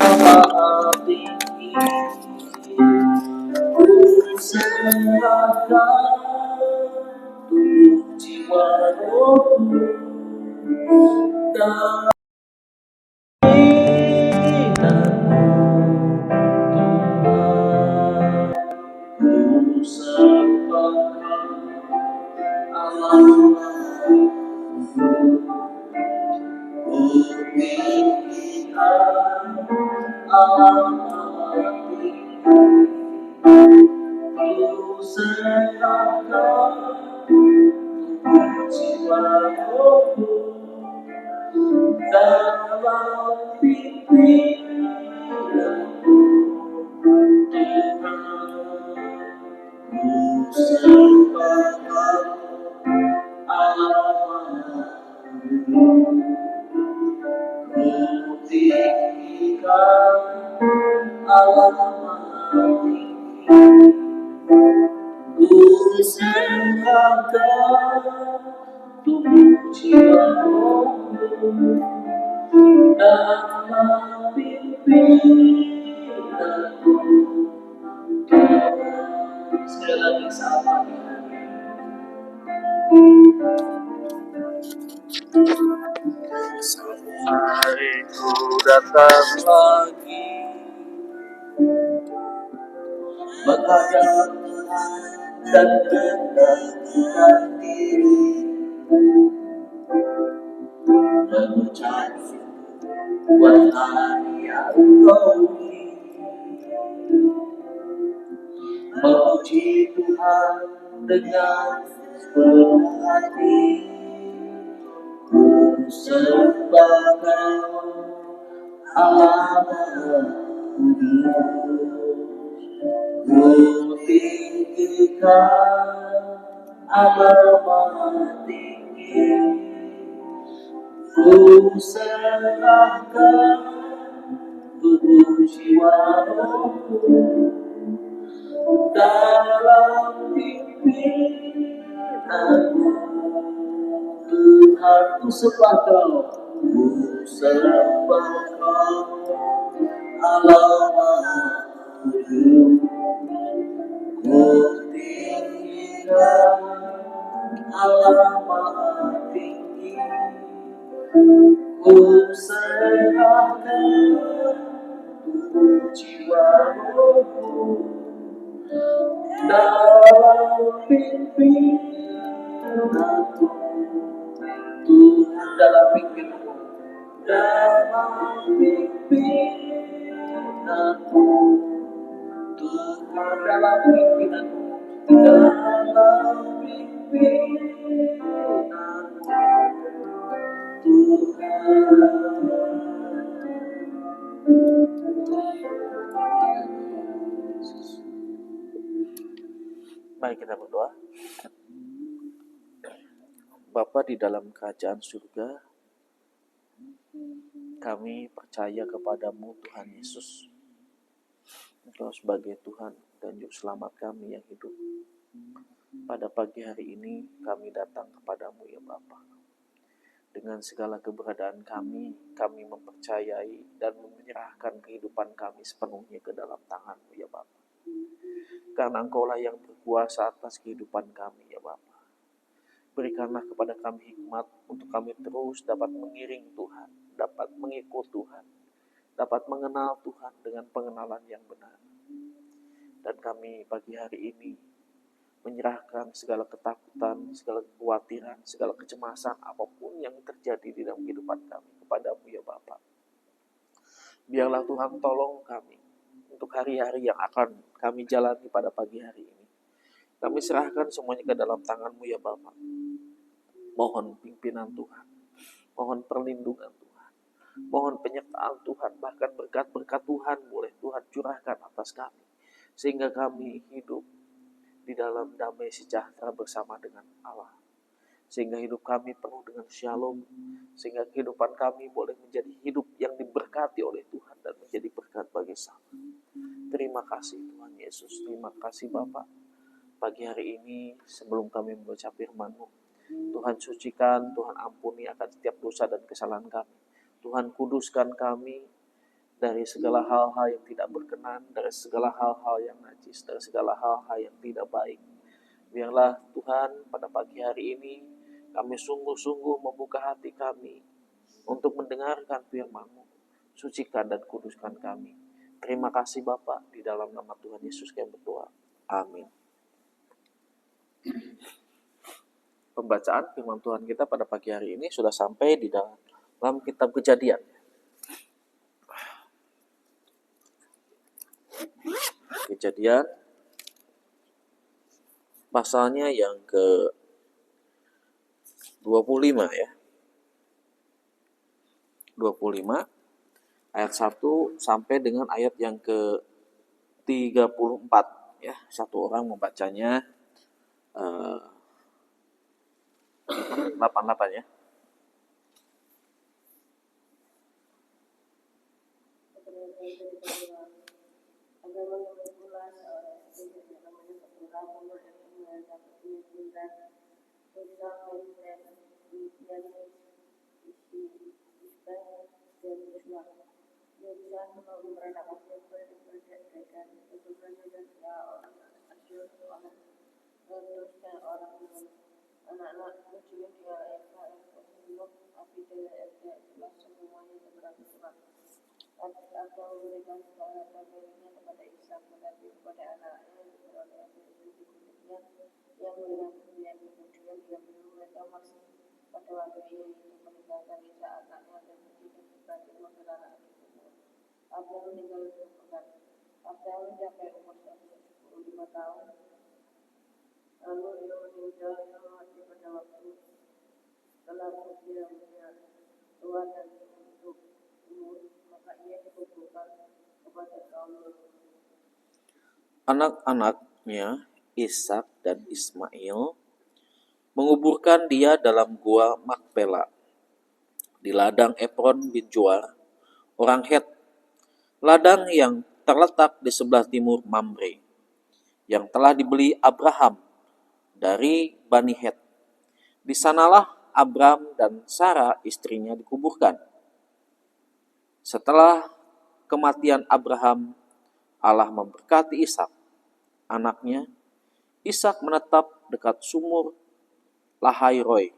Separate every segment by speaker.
Speaker 1: Maha tinggi, ku serahkan tubuh jiwa rohku dan ku serahkan alam ku tinggikan alam hati, ku serahkan jiwa rohku dalam pimpinanmu Tuhan. Ku serahkan alam, ku tinggikan alam hati, ku serahkan tubuh jiwa rohku dalam pimpinanmu Tuhan. Sekali lagi sama hari ku datang lagi menghadap Tuhan dan mendekatkan diri, mengucap buat hari yang kau memuji Tuhan dengan sepenuh hati, ku sembah Kau Allah kudus, ku tinggikan Allah maha tinggi, ku serahkan tubuh jiwa rohku dalam pimpinanmu Tuhan. Ku sembah Kau, ku sembah Kau Allah maha kudus, ku tinggikan Allah maha tinggi, ku serahkan tubuh jiwa rohku dalam pimpinanmu Tuhan, dalam pimpinanmu, dalam pimpinanmu Tuhan, dalam pimpinanmu, dalam pimpinanmu Tuhan. Mari kita berdoa. Bapa di dalam kerajaan surga, kami percaya kepadamu Tuhan Yesus, Engkau sebagai Tuhan dan Juru Selamat kami yang hidup. Pada pagi hari ini kami datang kepadamu ya Bapa. Dengan segala keberadaan kami mempercayai dan menyerahkan kehidupan kami sepenuhnya ke dalam tangan-Mu ya Bapa. Karena Engkaulah yang berkuasa atas kehidupan kami ya Bapa. Berikanlah kepada kami hikmat untuk kami terus dapat mengiring Tuhan, dapat mengikut Tuhan, dapat mengenal Tuhan dengan pengenalan yang benar. Dan kami pagi hari ini menyerahkan segala ketakutan, segala kekhawatiran, segala kecemasan apapun yang terjadi di dalam kehidupan kami kepadamu ya Bapa. Biarlah Tuhan tolong kami untuk hari-hari yang akan kami jalani pada pagi hari ini. Kami serahkan semuanya ke dalam tangan-Mu ya Bapa. Mohon pimpinan Tuhan, mohon perlindungan Tuhan, mohon penyertaan Tuhan, bahkan berkat-berkat Tuhan boleh Tuhan curahkan atas kami, sehingga kami hidup di dalam damai sejahtera bersama dengan Allah, sehingga hidup kami penuh dengan shalom, sehingga kehidupan kami boleh menjadi hidup yang diberkati oleh Tuhan dan menjadi berkat bagi sama. Terima kasih Tuhan Yesus, terima kasih Bapa. Pagi hari ini sebelum kami membaca firman-Mu, Tuhan sucikan, Tuhan ampuni akan setiap dosa dan kesalahan kami. Tuhan kuduskan kami dari segala hal-hal yang tidak berkenan, dari segala hal-hal yang najis, dari segala hal-hal yang tidak baik. Biarlah Tuhan pada pagi hari ini kami sungguh-sungguh membuka hati kami untuk mendengarkan firman-Mu. Sucikan dan kuduskan kami. Terima kasih Bapa, di dalam nama Tuhan Yesus kami berdoa. Amin. Pembacaan firman Tuhan kita pada pagi hari ini sudah sampai di dalam kitab Kejadian. Kejadian pasalnya yang ke 25 ya. 25 ayat 1 sampai dengan ayat yang ke 34 ya. Satu orang membacanya 88 ya. Anak-anaknya Ishak dan Ismail menguburkan dia dalam gua Makpela di ladang Efron bin Joar, orang Het, ladang yang terletak di sebelah timur Mamre, yang telah dibeli Abraham dari Bani Het. Di sanalah Abram dan Sarah istrinya dikuburkan. Setelah kematian Abraham, Allah memberkati Ishak, anaknya. Ishak menetap dekat sumur Lahairoi,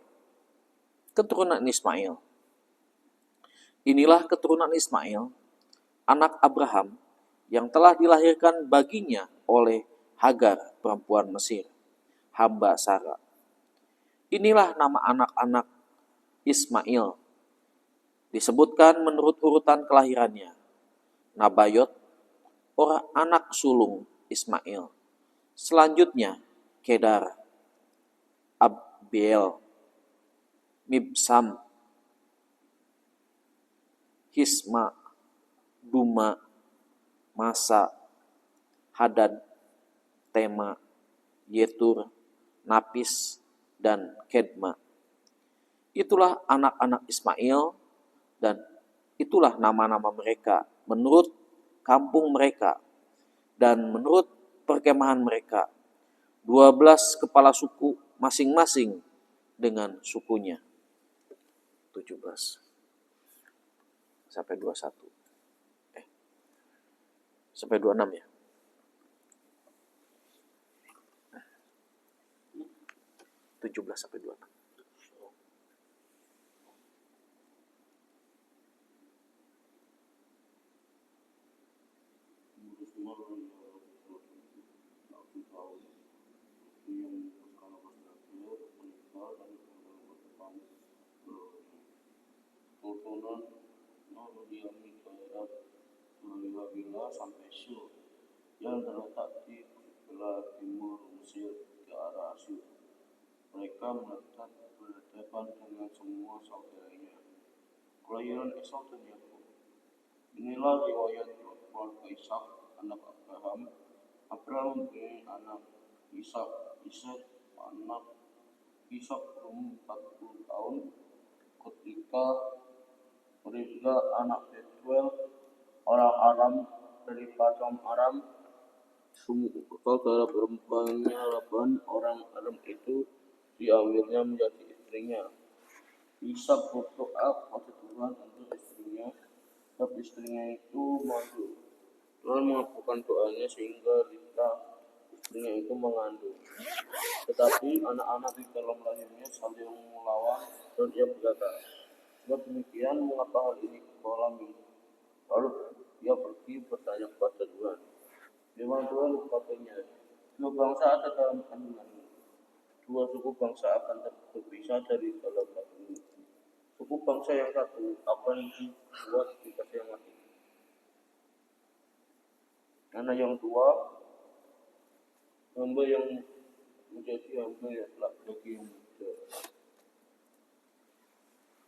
Speaker 1: keturunan Ismail. Inilah keturunan Ismail, anak Abraham, yang telah dilahirkan baginya oleh Hagar, perempuan Mesir, hamba Sarah. Inilah nama anak-anak Ismail, disebutkan menurut urutan kelahirannya. Nabayot, orang anak sulung Ismail. Selanjutnya, Kedar, Abiel, Mibsam, Hisma, Duma, Masa, Hadad, Tema, Yetur, Napis, dan Kedma. Itulah anak-anak Ismail, dan itulah nama-nama mereka menurut kampung mereka dan menurut perkemahan mereka. 12 kepala suku masing-masing dengan sukunya. 17 sampai 21. Sampai 26 ya. 17 sampai 26.
Speaker 2: Sampai Sur yang terletak di sebelah timur Mesir ke arah Asyur. Mereka menetap berhadapan dengan semua saudaranya. Kelahiran Esau dan Yakub. Inilah riwayat keluarga Ishak, anak Abraham. Abraham mempunyai anak Ishak. Ishak anak Ishak berumur 40 tahun ketika Ribka anak Betuel orang Aram dari Padang Aram. Saudara perempuannya Laban orang Aram itu diambilnya menjadi istrinya. Ishak berdoa pada Tuhan untuk istrinya, tapi istrinya itu mandul. Tuhan mengabulkan doanya sehingga Rita istrinya itu mengandung. Tetapi anak-anak di dalam lahirnya saling melawan dan ia berkata, "Sebab demikian mengapa hal ini kau alami?" Lalu ia pergi bertanya kepada Tuhan. Firman Tuhan kepadanya, "Dua bangsa ada dalam kandunganmu, dua suku bangsa akan terpisah dari dalam kandunganmu. Suku bangsa yang satu akan dibuat dikasih yang mati. Anak yang dua, hamba yang menjadi hamba yang laki yang muda."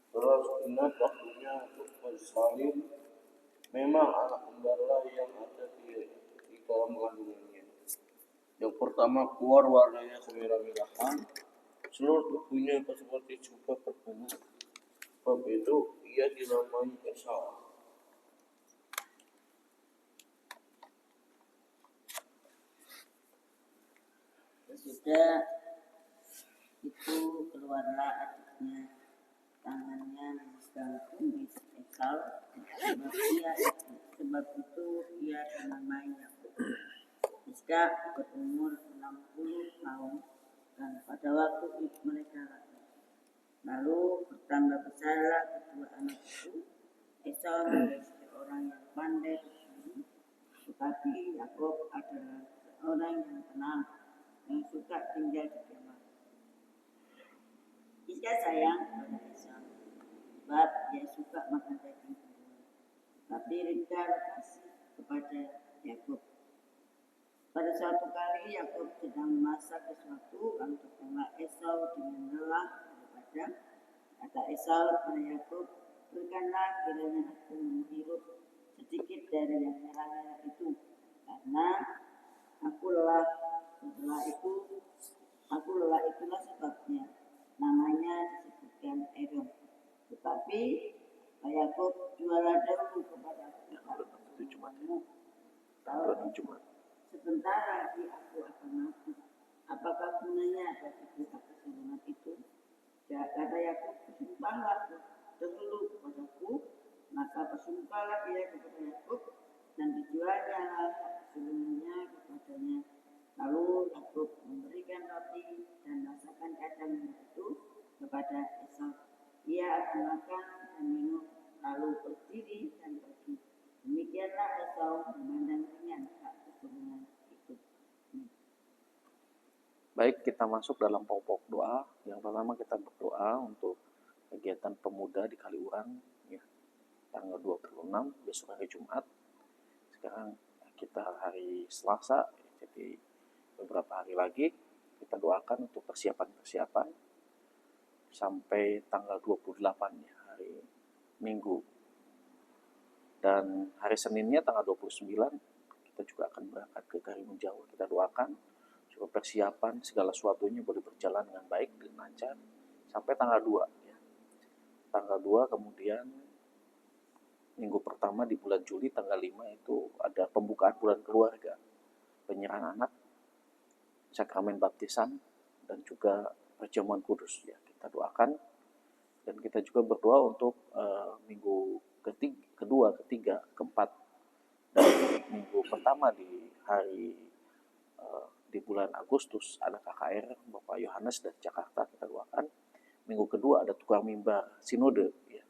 Speaker 2: Setelah segenap waktunya untuk bersalin, memang anak kembarlah yang ada di dalam kandungannya. Yang pertama keluar warnanya kemerah-merahan, seluruh tubuhnya seperti jubah berbunga. Sebab itu ia dinamai Esau.
Speaker 3: Sesudah itu keluarlah adiknya, tangannya menggantung di Esau, sebab itu ia dinamai Yakub. Ishak berumur 60 tahun dan pada waktu itu mereka lahir. Lalu bertambah besarlah kedua anak itu. Esau menjadi seorang yang pandai bertani, tetapi Yakub adalah seorang yang tenang, yang suka tinggal di kemah. Ishak sayang kepada Esau, sebab dia suka makan daging buruan. Tapi Ribka kasih kepada Yakub. Pada suatu kali Yakub sedang memasak sesuatu, lalu datanglah Esau dengan lelah daripada. Kata Esau kepada Yakub, "Berikanlah kiranya aku menghirup sedikit dari yang merah-merah itu, karena aku lelah. Itulah sebabnya namanya disebutkan Edom. Tetapi Yakub, jualah dahulu kepada aku sebentar lagi aku akan mati. Apakah gunanya bagiku atas keturunan itu?" Kata Yakub, "Bersumpahlah dahulu kepadaku." Maka bersumpahlah ia kepada Yakub dan dijualnya keturunannya kepadanya. Lalu Yakub memberikan roti dan masakan kacang itu kepada Esau. Ia akan makan dan minum, lalu berdiri dan pergi. Demikianlah Esau memandang ringan hak keturunan itu.
Speaker 1: Baik, kita masuk dalam pokok doa. Yang pertama kita berdoa untuk kegiatan pemuda di Kaliurang ya, tanggal 26 besok hari Jumat. Sekarang kita hari Selasa, jadi beberapa hari lagi kita doakan untuk persiapan sampai tanggal 28 ya, hari Minggu. Dan hari Seninnya tanggal 29 kita juga akan berangkat ke Karimun Jawa. Kita doakan supaya persiapan segala sesuatunya boleh berjalan dengan baik, dengan lancar sampai tanggal 2 ya. Tanggal 2 kemudian minggu pertama di bulan Juli tanggal 5 itu ada pembukaan bulan keluarga, penyerahan anak, sakramen baptisan dan juga perjamuan kudus ya. Kita doakan dan kita juga berdoa untuk minggu kedua, ketiga, keempat dan minggu pertama di hari di bulan Agustus ada KKR Bapak Yohanes dari Jakarta, kita doakan. Minggu kedua ada tukang mimbar sinode ya.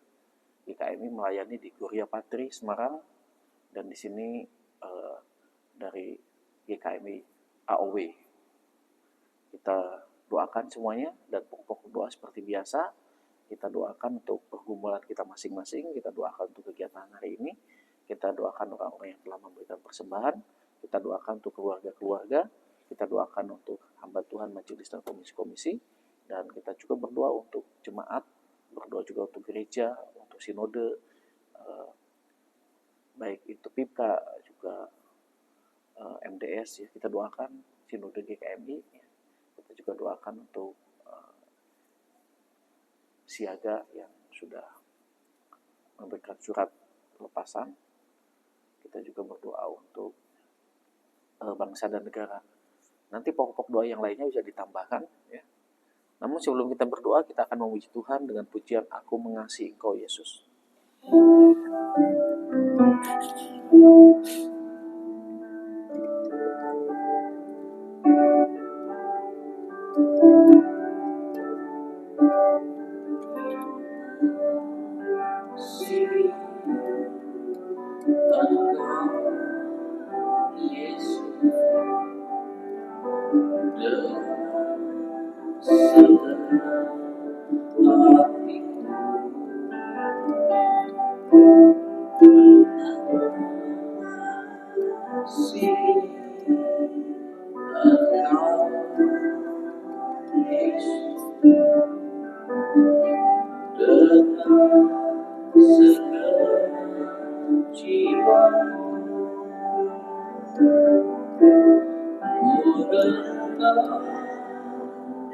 Speaker 1: GKMI melayani di Gloria Patri Semarang dan di sini dari GKMI AOW. Kita doakan semuanya dan pokok doa seperti biasa. Kita doakan untuk pergumulan kita masing-masing, kita doakan untuk kegiatan hari ini, kita doakan orang-orang yang telah memberikan persembahan, kita doakan untuk keluarga-keluarga, kita doakan untuk hamba Tuhan majelis dan komisi-komisi, dan kita juga berdoa untuk jemaat, berdoa juga untuk gereja, untuk sinode, baik itu PIPKA juga MDS ya, kita doakan sinode GKMI ya. Kita juga doakan untuk siaga yang sudah memberikan surat lepasan. Kita juga berdoa untuk bangsa dan negara. Nanti pokok doa yang lainnya bisa ditambahkan ya. Namun sebelum kita berdoa, kita akan memuji Tuhan dengan pujian Aku Mengasihi Engkau Yesus.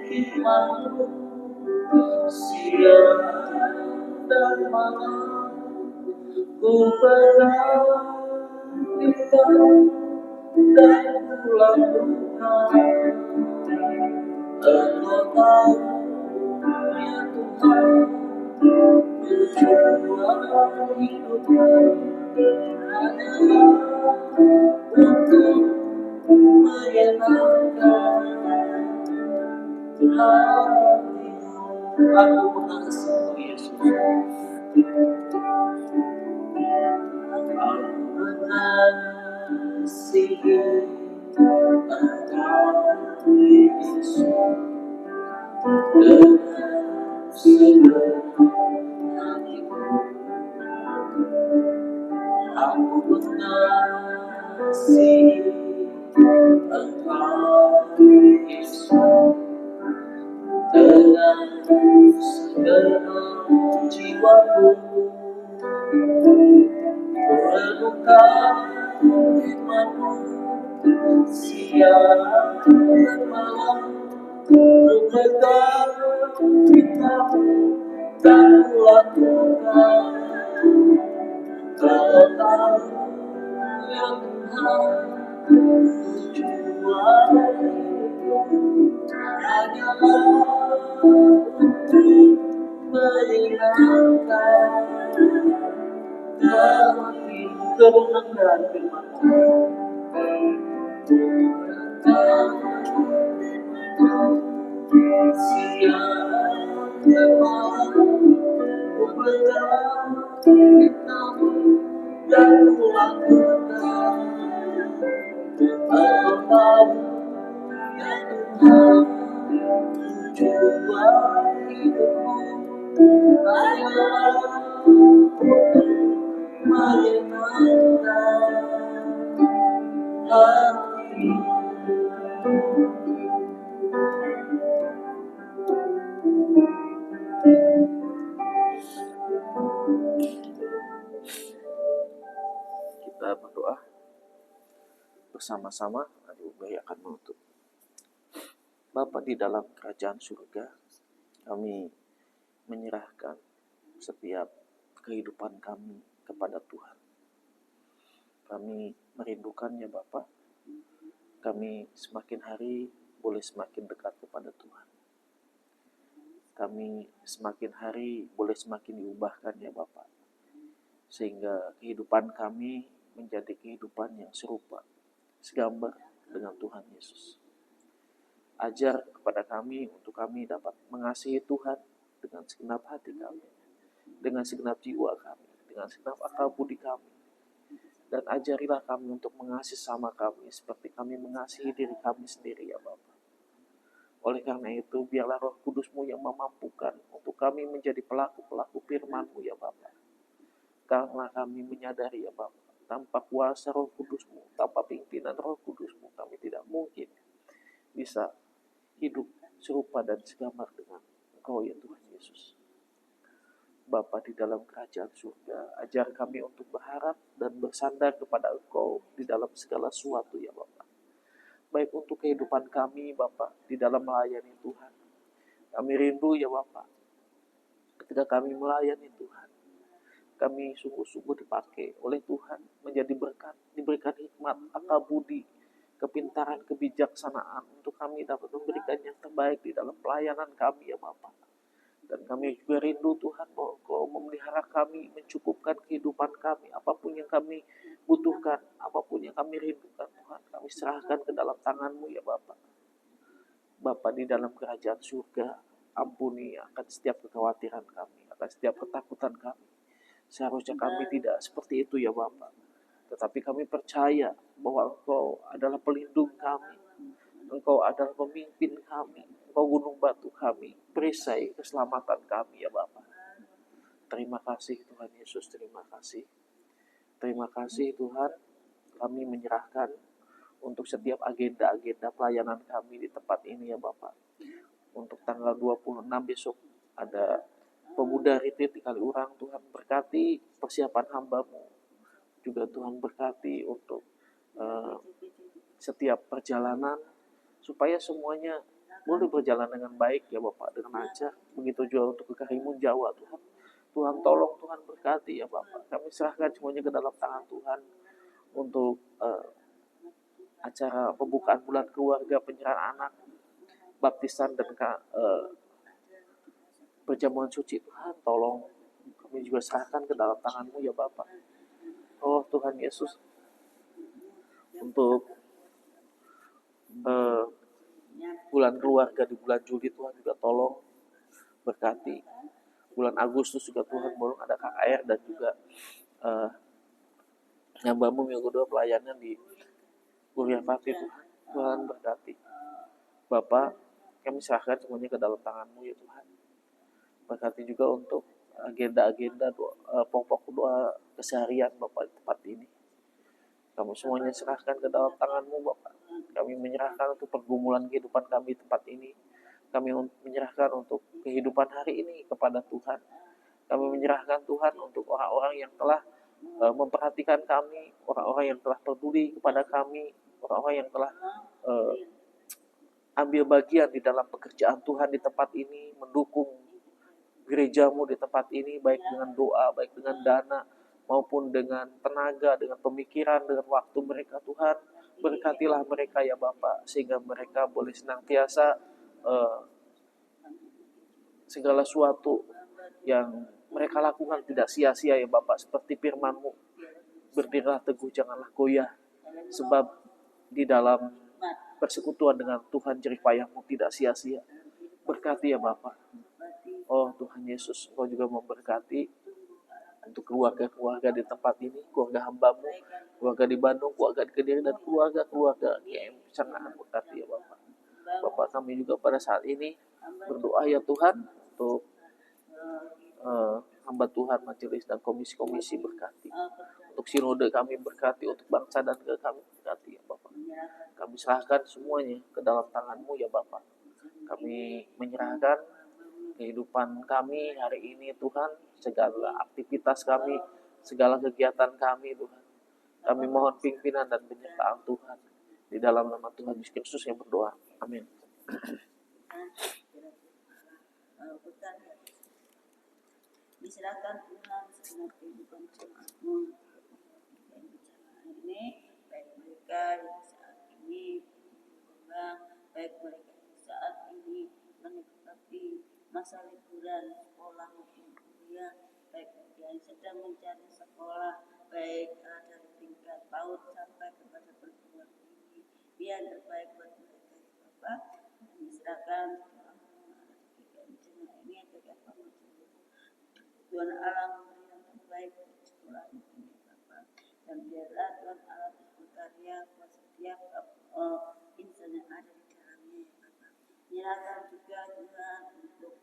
Speaker 2: firman-Mu siang dan malam, ku perhatikan dan ku lakukan. Engkau tahu ya Tuhan, tujuan hidupku hanyalah untuk menyenangkan hati-Mu. Aku mengasihi Yesus. Aku mengasihi Engkau Yesus dengan segenap hatiku. Aku mengasihi Engkau Yesus dengan segenap jiwaku. Renungkan firman-Mu siang dan malam, ku pegang perintah-Mu dan ku lakukan. Kau tahu ya Tuhan, tujuan hidupku hanyalah untuk menyenangkan hati. Kemenangan firman-Mu, siang dan malam, ku pegang perintah-Mu dan ku lakukan. Engkau tahu ya Tuhan, tujuan hidupku hanyalah untuk menyenangkan hati.
Speaker 1: Kita berdoa bersama-sama. Bayi akan menutup. Bapa di dalam kerajaan surga, kami menyerahkan setiap kehidupan kami kepada Tuhan. Kami merindukannya Bapa. Kami semakin hari boleh semakin dekat kepada Tuhan. Kami semakin hari boleh semakin diubahkan ya Bapa, sehingga kehidupan kami menjadi kehidupan yang serupa, segambar dengan Tuhan Yesus. Ajar kepada kami untuk kami dapat mengasihi Tuhan dengan segenap hati kami, dengan segenap jiwa kami, dengan segenap akal budi kami. Dan ajarilah kami untuk mengasihi sama kami seperti kami mengasihi diri kami sendiri ya Bapa. Oleh karena itu, biarlah Roh Kudus-Mu yang memampukan untuk kami menjadi pelaku-pelaku firman-Mu ya Bapa. Karena kami menyadari ya Bapa, tanpa kuasa Roh Kudus-Mu, tanpa pimpinan Roh Kudus-Mu, kami tidak mungkin bisa hidup serupa dan segambar dengan Engkau ya Tuhan Yesus. Bapa di dalam kerajaan surga, ajar kami untuk berharap dan bersandar kepada Engkau di dalam segala sesuatu ya Bapa. Baik untuk kehidupan kami Bapa di dalam melayani Tuhan. Kami rindu ya Bapa, ketika kami melayani Tuhan, kami sungguh-sungguh dipakai oleh Tuhan menjadi berkat, diberikan hikmat, akal budi, kepintaran, kebijaksanaan untuk kami dapat memberikan yang terbaik di dalam pelayanan kami ya Bapa. Dan kami juga rindu Tuhan bahwa Engkau memelihara kami, mencukupkan kehidupan kami, apapun yang kami butuhkan, apapun yang kami rindukan Tuhan, kami serahkan ke dalam tangan-Mu ya Bapa. Bapa di dalam kerajaan surga, ampuni akan setiap kekhawatiran kami, akan setiap ketakutan kami. Seharusnya kami tidak seperti itu ya Bapa. Tetapi kami percaya bahwa Engkau adalah pelindung kami, Engkau adalah pemimpin kami, Engkau gunung batu kami, perisai keselamatan kami ya Bapa. Terima kasih Tuhan Yesus, terima kasih. Terima kasih Tuhan, kami menyerahkan untuk setiap agenda-agenda pelayanan kami di tempat ini ya Bapa. Untuk tanggal 26 besok ada pemuda retreat di Kaliurang. Tuhan berkati persiapan hamba-Mu. Juga Tuhan berkati untuk setiap perjalanan supaya semuanya boleh berjalan dengan baik ya Bapak, dengan lancar. Begitu juga untuk ke Karimun Jawa Tuhan. Tuhan tolong, Tuhan berkati ya Bapak. Kami serahkan semuanya ke dalam tangan Tuhan untuk acara pembukaan bulan keluarga, penyerahan anak, baptisan dan perjamuan suci. Tuhan tolong, kami juga serahkan ke dalam tangan-Mu ya Bapak. Oh Tuhan Yesus, untuk bulan keluarga di bulan Juli, Tuhan juga tolong berkati. Bulan Agustus juga Tuhan bolong ada KKR dan juga Hambamu minggu kedua pelayanan di Kuliah Bakti. Tuhan berkati. Bapak, kami serahkan semuanya ke dalam tangan-Mu ya Tuhan. Berkati juga untuk agenda-agenda pokok doa keseharian Bapak di tempat ini. Kami semuanya serahkan ke dalam tangan-Mu Bapak. Kami menyerahkan untuk pergumulan kehidupan kami di tempat ini. Kami menyerahkan untuk kehidupan hari ini kepada Tuhan. Kami menyerahkan Tuhan untuk orang-orang yang telah memperhatikan kami, orang-orang yang telah peduli kepada kami, orang-orang yang telah ambil bagian di dalam pekerjaan Tuhan di tempat ini, mendukung gereja-Mu di tempat ini, baik dengan doa, baik dengan dana, maupun dengan tenaga, dengan pemikiran, dengan waktu mereka. Tuhan, berkatilah mereka ya Bapak, sehingga mereka boleh senantiasa segala sesuatu yang mereka lakukan tidak sia-sia ya Bapak. Seperti firman-Mu, berdirilah teguh, janganlah goyah, sebab di dalam persekutuan dengan Tuhan jerih payahmu tidak sia-sia. Berkati ya Bapak. Oh Tuhan Yesus, Engkau juga memberkati untuk keluarga-keluarga di tempat ini, keluarga hamba-Mu, keluarga di Bandung, keluarga di Kediri, dan keluarga-keluarga yang sangat berkati ya Bapak. Bapak, kami juga pada saat ini berdoa ya Tuhan untuk hamba Tuhan, majelis dan komisi-komisi berkati. Untuk sinode kami berkati, untuk bangsa dan negara kami berkati ya Bapak. Kami serahkan semuanya ke dalam tangan-Mu ya Bapak. Kami menyerahkan kehidupan kami hari ini Tuhan, segala aktivitas kami, segala kegiatan kami Tuhan. Kami mohon pimpinan dan penyertaan Tuhan. Di dalam nama Tuhan Yesus Kristus yang berdoa. Amin.
Speaker 3: Diserahkan Tuhan segenap kehidupan jemaat-Mu ini, baik mereka yang saat ini berkembang, baik mereka yang saat ini menikmati masa liburan sekolah maupun kuliah, baik mereka yang sedang mencari sekolah, baik dari tingkat PAUD sampai kepada perguruan tinggi, biar terbaik buat mereka ya Bapak. Diserahkan jemaat ini agar Tuhan Allah memberi yang terbaik untuk sekolah ini Bapak. Dan biarlah Tuhan Allah berkarya buat setiap insan yang ada di dalamnya ya Bapak. Nyalakan juga Tuhan untuk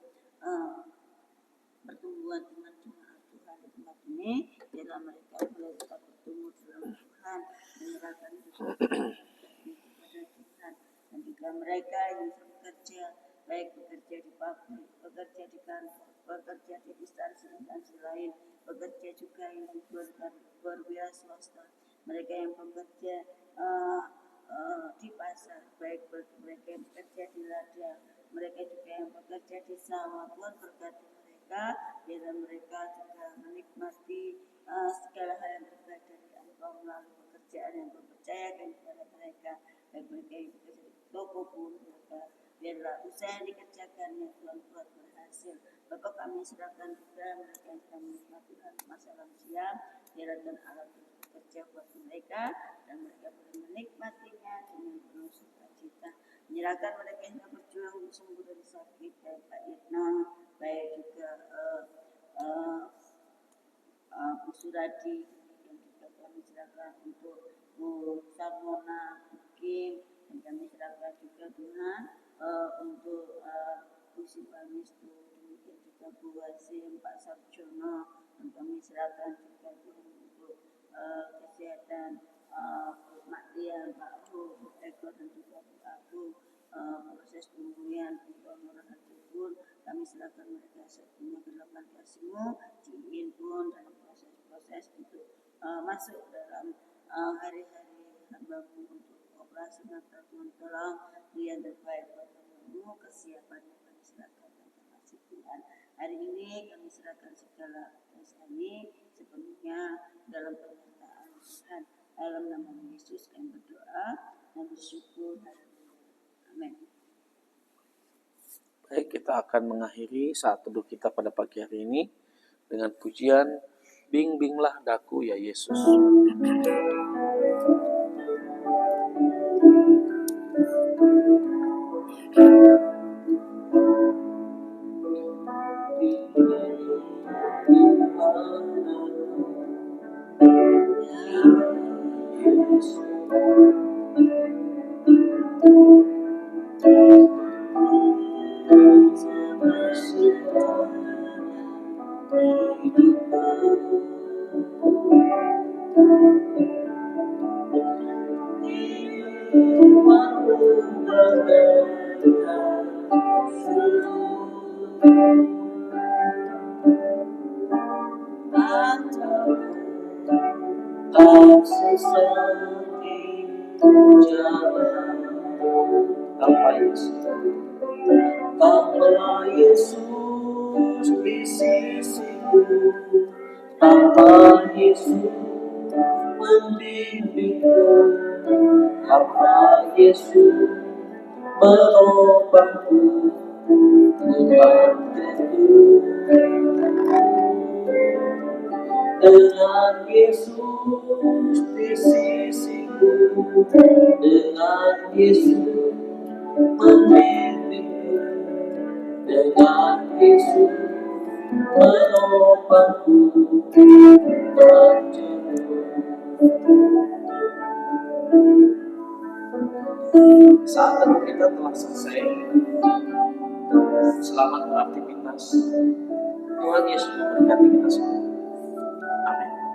Speaker 3: pertumbuhan iman jemaat Tuhan di tempat ini, biarlah mereka boleh tetap bertumbuh dalam Tuhan, menyerahkan juga kepada Tuhan. Dan juga mereka yang bekerja, baik bekerja di pabrik, bekerja di kantor, bekerja di instansi lain, bekerja juga yang di luar swasta, mereka yang bekerja di pasar, baik mereka yang bekerja di ladang, mereka juga yang bekerja di sawah. Tuhan berkati mereka, biar mereka juga menikmati segala hal yang terbaik dari Engkau melalui pekerjaan yang Engkau percayakan kepada mereka, baik mereka yang bekerja di toko pun mereka, biarlah usaha yang dikerjakannya Tuhan buat berhasil. Bapak, kami serahkan juga mereka yang sedang menikmati masa lansia, biarlah Tuhan Allah bekerja buat mereka dan mereka boleh menikmatinya dengan penuh sukacita. Menyerahkan mereka yang sedang berjuang untuk sembuh dari sakit, baik Pak Yitna, baik juga Bu Suradi, yang juga kami serahkan untuk Bu Sarmona, Kim, dan kami serahkan juga Tuhan untuk Bu Sipanistu, demikian juga Bu Wasim, Pak Sarjono, dan kami serahkan juga Tuhan untuk kesehatan Bu Maklian, Pak Bu Eko, dan juga Bu Aku, proses pemulihan untuk Nurul pun kami serahkan mereka sepenuhnya ke dalam kasih-Mu, Ciin pun dalam proses untuk masuk dalam hari-hari hamba-Mu untuk operasi mata Tuhan tolong dia yang terbaik buat kamu, kesiapannya kami serahkan dan terima Tuhan. Hari ini kami serahkan segala tes kami sepenuhnya dalam pernyataan Tuhan. Dalam nama Yesus kami berdoa dan bersyukur. Amin.
Speaker 1: Baik, kita akan mengakhiri saat teduh kita pada pagi hari ini dengan pujian Bimbinglah daku ya Yesus. Tanpa Yesus di sisiku, tanpa Yesus membimbingku, tanpa Yesus menopangku, Tuhan teduh. Dengan Yesus di sisiku, dengan Yesus membimbingku, dengan Yesus menopangku, Tuhan teduh. Saat teduh kita telah selesai. Selamat beraktivitas. Tuhan Yesus memberkati kita semua. Amin.